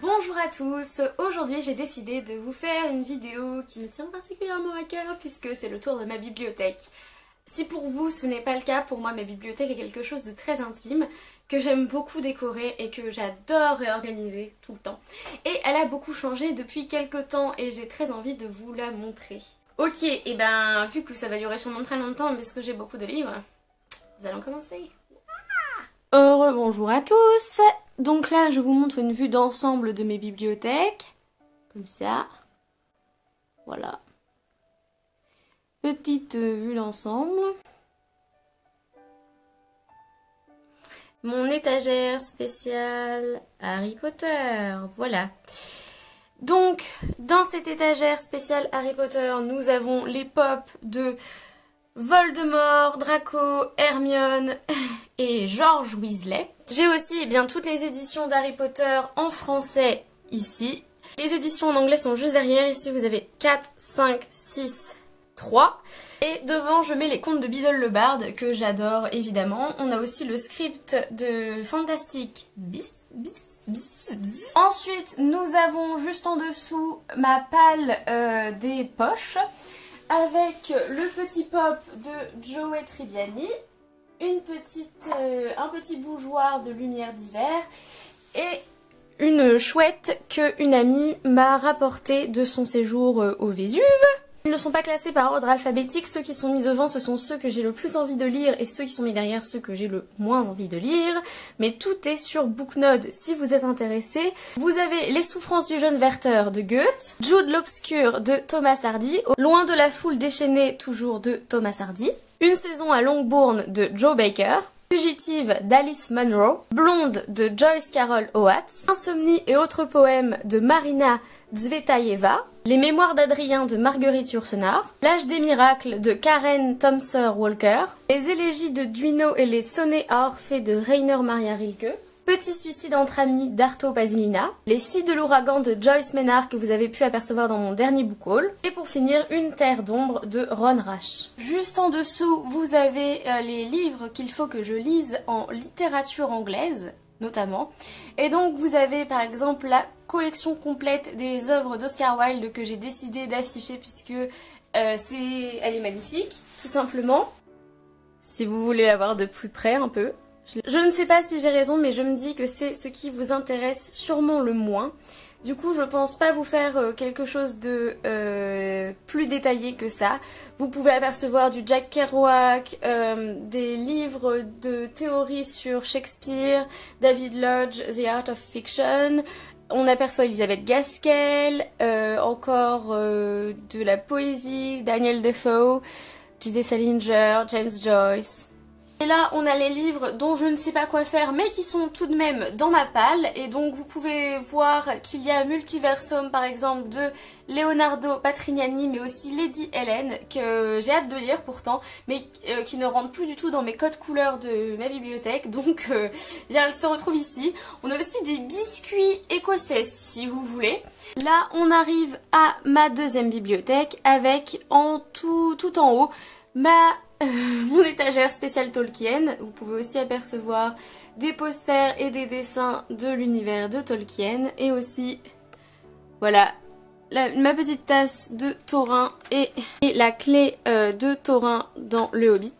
Bonjour à tous, aujourd'hui j'ai décidé de vous faire une vidéo qui me tient particulièrement à cœur puisque c'est le tour de ma bibliothèque. Si pour vous ce n'est pas le cas, pour moi ma bibliothèque est quelque chose de très intime, que j'aime beaucoup décorer et que j'adore réorganiser tout le temps. Et elle a beaucoup changé depuis quelques temps et j'ai très envie de vous la montrer. Ok, et ben vu que ça va durer sûrement très longtemps parce que j'ai beaucoup de livres, nous allons commencer. Bonjour à tous. Donc là je vous montre une vue d'ensemble de mes bibliothèques, comme ça, voilà, petite vue d'ensemble. Mon étagère spéciale Harry Potter, voilà. Donc dans cette étagère spéciale Harry Potter, nous avons les pop de Voldemort, Draco, Hermione et George Weasley. J'ai aussi toutes les éditions d'Harry Potter en français ici. Les éditions en anglais sont juste derrière. Ici vous avez 4, 5, 6, 3. Et devant je mets les contes de Biddle le Bard que j'adore évidemment. On a aussi le script de Fantastic Beasts. Ensuite nous avons juste en dessous ma palle des poches, avec le petit pop de Joey Tribbiani, un petit bougeoir de lumière d'hiver et une chouette qu'une amie m'a rapportée de son séjour au Vésuve. Ils ne sont pas classés par ordre alphabétique, ceux qui sont mis devant ce sont ceux que j'ai le plus envie de lire et ceux qui sont mis derrière ceux que j'ai le moins envie de lire. Mais tout est sur Booknode si vous êtes intéressé. Vous avez Les souffrances du jeune Werther de Goethe, Jude l'Obscur de Thomas Hardy, Loin de la foule déchaînée toujours de Thomas Hardy, Une saison à Longbourn de Joe Baker, Fugitive d'Alice Munro, Blonde de Joyce Carol Oates, Insomnie et autres poèmes de Marina Tsvetaeva, Les mémoires d'Adrien de Marguerite Yourcenar, L'âge des miracles de Karen Thomser Walker, Les élégies de Duino et les sonnets à Orphée de Rainer Maria Rilke, Petit suicide entre amis d'Arto Pasilina, Les filles de l'ouragan de Joyce Maynard que vous avez pu apercevoir dans mon dernier book haul, et pour finir Une terre d'ombre de Ron Rash. Juste en dessous vous avez les livres qu'il faut que je lise en littérature anglaise notamment, et donc vous avez par exemple la collection complète des œuvres d'Oscar Wilde que j'ai décidé d'afficher puisque elle est magnifique tout simplement, si vous voulez la voir de plus près un peu. Je ne sais pas si j'ai raison, mais je me dis que c'est ce qui vous intéresse sûrement le moins. Du coup, je pense pas vous faire quelque chose de plus détaillé que ça. Vous pouvez apercevoir du Jack Kerouac, des livres de théorie sur Shakespeare, David Lodge, The Art of Fiction. On aperçoit Elisabeth Gaskell, encore de la poésie, Daniel Defoe, J.D. Salinger, James Joyce. Et là on a les livres dont je ne sais pas quoi faire mais qui sont tout de même dans ma palle, et donc vous pouvez voir qu'il y a Multiversum par exemple de Leonardo Patrignani, mais aussi Lady Helen que j'ai hâte de lire pourtant, mais qui ne rentre plus du tout dans mes codes couleurs de ma bibliothèque, donc elle se retrouve ici. On a aussi des biscuits écossais si vous voulez. Là on arrive à ma deuxième bibliothèque avec tout en haut mon étagère spéciale Tolkien. Vous pouvez aussi apercevoir des posters et des dessins de l'univers de Tolkien, et aussi voilà ma petite tasse de Taurin et la clé de Taurin dans le Hobbit.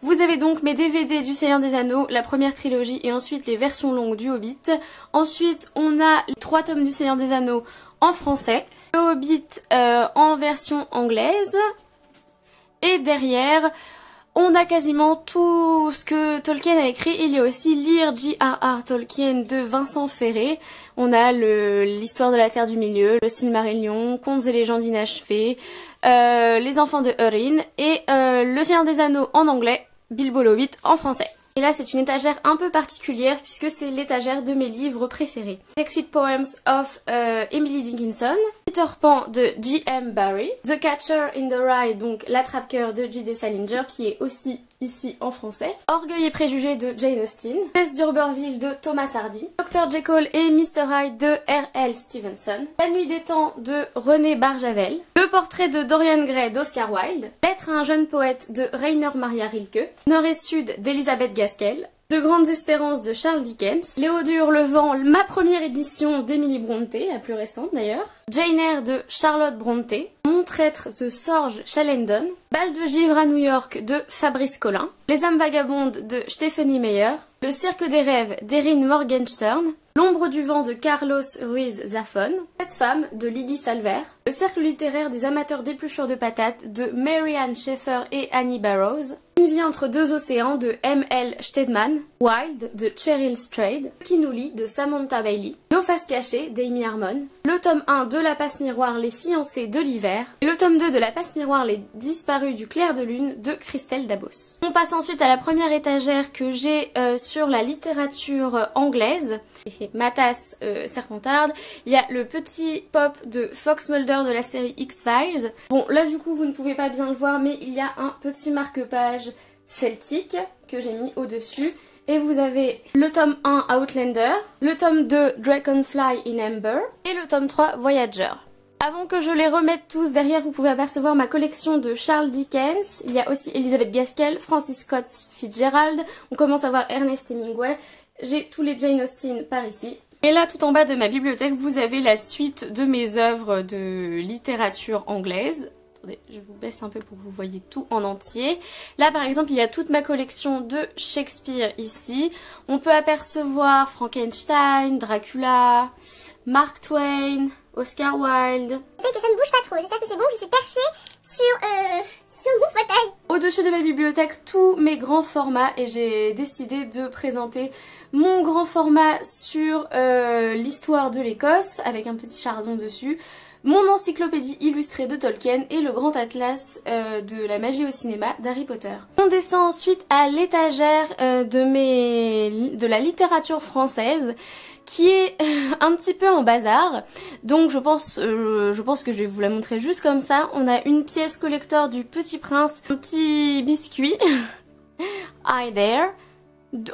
Vous avez donc mes DVD du Seigneur des Anneaux, la première trilogie, et ensuite les versions longues du Hobbit. Ensuite on a les 3 tomes du Seigneur des Anneaux en français, le Hobbit en version anglaise. Et derrière, on a quasiment tout ce que Tolkien a écrit. Il y a aussi Lire J.R.R. Tolkien de Vincent Ferré. On a l'histoire de la Terre du Milieu, le Silmarillion, Contes et légendes inachevées, Les enfants de Húrin et le Seigneur des Anneaux en anglais, Bilbo le Hobbit en français. Et là c'est une étagère un peu particulière puisque c'est l'étagère de mes livres préférés. Exit Poems of Emily Dickinson, Peter Pan de J.M. Barrie, The Catcher in the Rye, donc L'attrape-cœur de J.D. Salinger qui est aussi ici en français, Orgueil et préjugés de Jane Austen, Tess d'Urberville de Thomas Hardy, Dr. Jekyll et Mr. Hyde de R.L. Stevenson, La nuit des temps de René Barjavel, Le portrait de Dorian Gray d'Oscar Wilde, Lettre à un jeune poète de Rainer Maria Rilke, Nord et Sud d'Elisabeth Gaskell, De Grandes Espérances de Charles Dickens, Léo de Hurlevent, ma première édition d'Emily Brontë, la plus récente d'ailleurs, Jane Eyre de Charlotte Brontë, Mon traître de Sorge Chalendon, Bal de givre à New York de Fabrice Collin, Les âmes vagabondes de Stephenie Meyer, Le cirque des rêves d'Erin Morgenstern, L'ombre du vent de Carlos Ruiz Zafón, Cette femme de Lydie Salver, Le cercle littéraire des amateurs d'épluchures de patates de Mary-Ann Sheffer et Annie Barrows, Une vie entre deux océans de M.L. Stedman, Wild de Cheryl Strayed, Qui nous lie de Samantha Bailey, Nos faces cachées d'Amy Harmon, le tome 1 de La passe miroir Les fiancés de l'hiver, et le tome 2 de La passe miroir Les disparus du clair de lune de Christelle Dabos. On passe ensuite à la première étagère que j'ai sur la littérature anglaise, et ma tasse serpentarde. Il y a le petit pop de Fox Mulder de la série X-Files. Bon, là du coup vous ne pouvez pas bien le voir, mais il y a un petit marque-page celtique que j'ai mis au-dessus. Et vous avez le tome 1 Outlander, le tome 2 Dragonfly in Amber et le tome 3 Voyager. Avant que je les remette tous, derrière vous pouvez apercevoir ma collection de Charles Dickens. Il y a aussi Elizabeth Gaskell, Francis Scott Fitzgerald, on commence à voir Ernest Hemingway. J'ai tous les Jane Austen par ici. Et là, tout en bas de ma bibliothèque, vous avez la suite de mes œuvres de littérature anglaise. Attendez, je vous baisse un peu pour que vous voyez tout en entier. Là, par exemple, il y a toute ma collection de Shakespeare ici. On peut apercevoir Frankenstein, Dracula, Mark Twain, Oscar Wilde. J'espère que ça ne bouge pas trop, j'espère que c'est bon, je suis perchée sur mon fauteuil. Au-dessus de ma bibliothèque, tous mes grands formats, et j'ai décidé de présenter mon grand format sur l'histoire de l'Écosse, avec un petit chardon dessus, mon encyclopédie illustrée de Tolkien et le grand atlas de la magie au cinéma d'Harry Potter. On descend ensuite à l'étagère de la littérature française, qui est un petit peu en bazar, donc je pense que je vais vous la montrer juste comme ça. On a une pièce collector du Petit Prince, un petit biscuit, Hi there,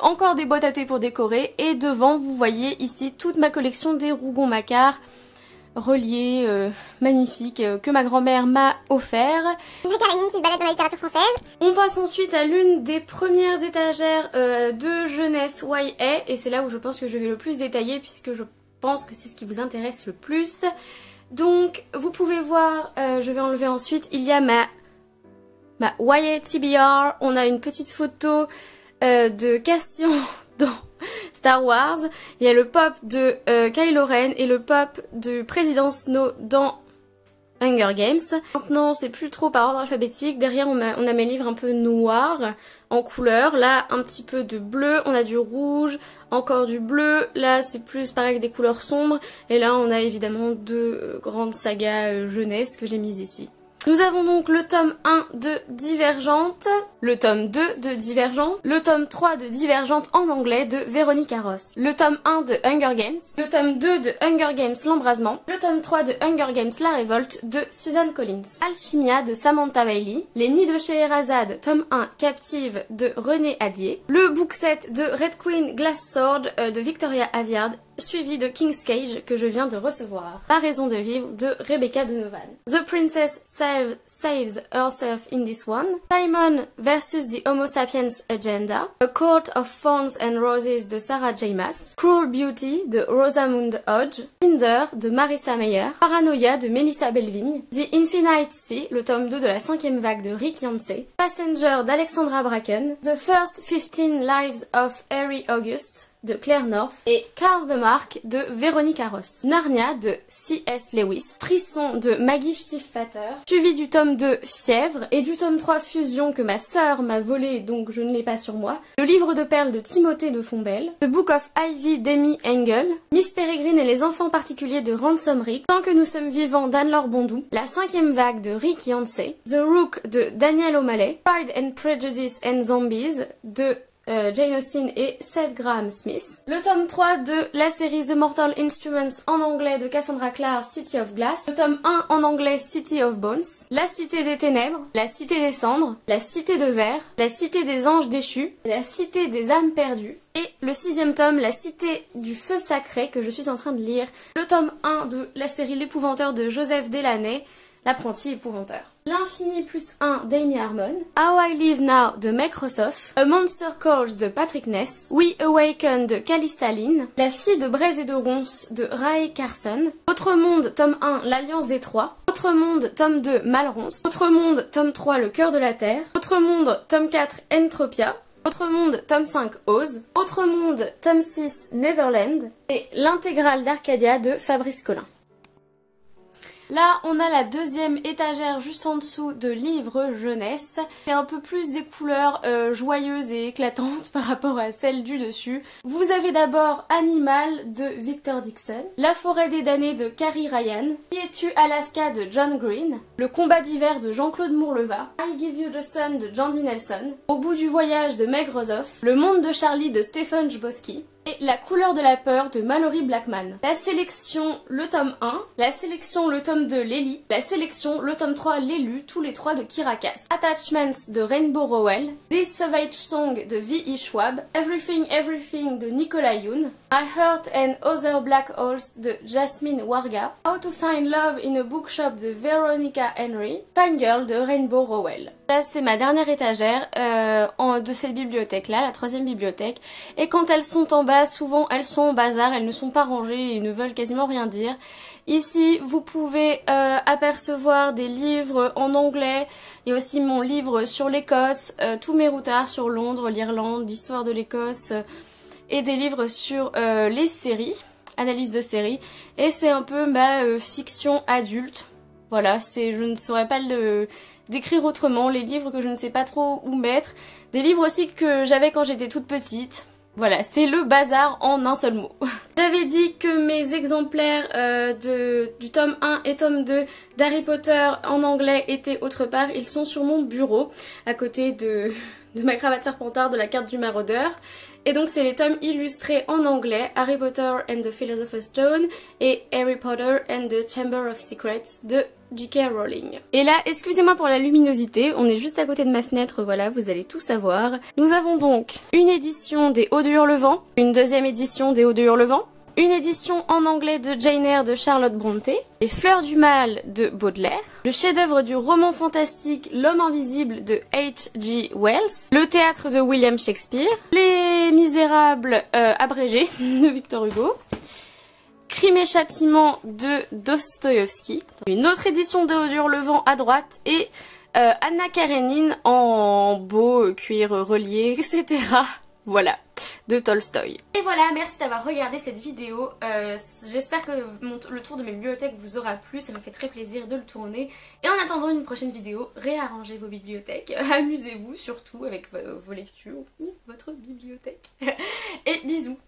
encore des boîtes à thé pour décorer, et devant vous voyez ici toute ma collection des Rougon-Macquart, reliés, magnifiques, que ma grand-mère m'a offert. Une Karénine qui se balade dans la littérature française. On passe ensuite à l'une des premières étagères de jeunesse YA, et c'est là où je pense que je vais le plus détailler, puisque je pense que c'est ce qui vous intéresse le plus. Donc vous pouvez voir, je vais enlever ensuite, il y a ma YA TBR, on a une petite photo de Cassian dans Star Wars, il y a le pop de Kylo Ren et le pop de Président Snow dans Hunger Games. Maintenant c'est plus trop par ordre alphabétique, derrière on a mes livres un peu noirs en couleur, là un petit peu de bleu, on a du rouge, encore du bleu, là c'est plus pareil avec des couleurs sombres, et là on a évidemment deux grandes sagas jeunesse que j'ai mises ici. Nous avons donc le tome 1 de Divergente, le tome 2 de Divergente, le tome 3 de Divergente en anglais de Véronique Arros, le tome 1 de Hunger Games, le tome 2 de Hunger Games L'Embrasement, le tome 3 de Hunger Games La Révolte de Suzanne Collins, Alchimia de Samantha Bailey, Les Nuits de Scheherazade, tome 1 Captive de René Adier, le book set de Red Queen Glass Sword de Victoria Aveyard, suivi de King's Cage que je viens de recevoir, La raison de vivre de Rebecca Donovan, The Princess Saves Herself in This One, Simon versus the Homo Sapiens Agenda, A Court of Thorns and Roses de Sarah J. Maas, Cruel Beauty de Rosamund Hodge, Tinder de Marissa Meyer, Paranoia de Melissa Belvigne, The Infinite Sea, le tome 2 de la 5e vague de Rick Yancey, Passenger d'Alexandra Bracken, The First 15 Lives of Harry August de Claire North et Carve de Marque de Véronique Arros, Narnia de C.S. Lewis, Frisson de Maggie Stiefvater, suivi du tome 2 Fièvre et du tome 3 Fusion que ma sœur m'a volé donc je ne l'ai pas sur moi, le livre de perles de Timothée de Fombelle, The Book of Ivy d'Amy Engel, Miss Peregrine et les enfants particuliers de Ransom Rick, Tant que nous sommes vivants d'Anne-Laure Bondou, La 5e vague de Rick Yancey, The Rook de Daniel O'Malley, Pride and Prejudice and Zombies de Jane Austen et Seth Graham Smith. Le tome 3 de la série The Mortal Instruments en anglais de Cassandra Clare, City of Glass. Le tome 1 en anglais, City of Bones. La Cité des Ténèbres, La Cité des Cendres, La Cité de Verre, La Cité des Anges Déchus, La Cité des Âmes Perdues. Et le 6e tome, La Cité du Feu Sacré, que je suis en train de lire. Le tome 1 de la série L'Épouvanteur de Joseph Delaney. l'apprenti épouvanteur. L'Infini plus 1 d'Amy Harmon, How I Live Now de Meg Rossoff, A Monster Calls de Patrick Ness, We Awaken de Calista Lynn, La fille de Braise et de Ronce de Rae Carson, Autre Monde tome 1 L'Alliance des Trois, Autre Monde tome 2 Malronce, Autre Monde tome 3 Le Cœur de la Terre, Autre Monde tome 4 Entropia, Autre Monde tome 5 Oz, Autre Monde tome 6 Netherland et l'intégrale d'Arcadia de Fabrice Collin. Là, on a la deuxième étagère juste en dessous de livres jeunesse. C'est un peu plus des couleurs joyeuses et éclatantes par rapport à celles du dessus. Vous avez d'abord Animal de Victor Dixon, La forêt des damnés de Carrie Ryan, Qui es-tu Alaska de John Green, Le combat d'hiver de Jean-Claude Mourleva, I Give You the Sun de Jandy Nelson, Au bout du voyage de Meg Rossoff, Le monde de Charlie de Stephen Chbosky, et La couleur de la peur de Mallory Blackman. La sélection, le tome 1, la sélection, le tome 2, l'élite, la sélection, le tome 3, l'élu, tous les trois de Kirakas. Attachments de Rainbow Rowell, This Savage Song de V.E. Schwab, Everything Everything de Nicola Yoon, I Heart and Other Black Holes de Jasmine Warga, How to Find Love in a Bookshop de Veronica Henry, Fangirl de Rainbow Rowell. Là, c'est ma dernière étagère de cette bibliothèque-là, la troisième bibliothèque. Et quand elles sont en bas, souvent elles sont en bazar, elles ne sont pas rangées et ne veulent quasiment rien dire. Ici, vous pouvez apercevoir des livres en anglais. Il y a aussi mon livre sur l'Écosse, tous mes routards sur Londres, l'Irlande, l'histoire de l'Écosse et des livres sur les séries, analyse de séries. Et c'est un peu ma fiction adulte. Voilà, je ne saurais pas décrire autrement, les livres que je ne sais pas trop où mettre, des livres aussi que j'avais quand j'étais toute petite. Voilà, c'est le bazar en un seul mot. J'avais dit que mes exemplaires du tome 1 et tome 2 d'Harry Potter en anglais étaient autre part. Ils sont sur mon bureau, à côté de ma cravate serpentard, de la carte du maraudeur. Et donc c'est les tomes illustrés en anglais, Harry Potter and the Philosopher's Stone et Harry Potter and the Chamber of Secrets de J.K. Rowling. Et là, excusez-moi pour la luminosité, on est juste à côté de ma fenêtre, voilà, vous allez tout savoir. Nous avons donc une édition des Hauts de Hurlevent, une deuxième édition des Hauts de Hurlevent, une édition en anglais de Jane Eyre de Charlotte Brontë, Les Fleurs du Mal de Baudelaire, le chef-d'œuvre du roman fantastique L'Homme Invisible de H.G. Wells, le théâtre de William Shakespeare, Les Misérables abrégés de Victor Hugo, Crime et Châtiment de Dostoïevski, une autre édition de Hauts de Hurlevent à droite et Anna Karénine en beau cuir relié, etc. Voilà, de Tolstoï. Et voilà, merci d'avoir regardé cette vidéo. J'espère que le tour de mes bibliothèques vous aura plu, ça me fait très plaisir de le tourner. Et en attendant une prochaine vidéo, réarrangez vos bibliothèques, amusez-vous surtout avec vos lectures ou votre bibliothèque. Et bisous.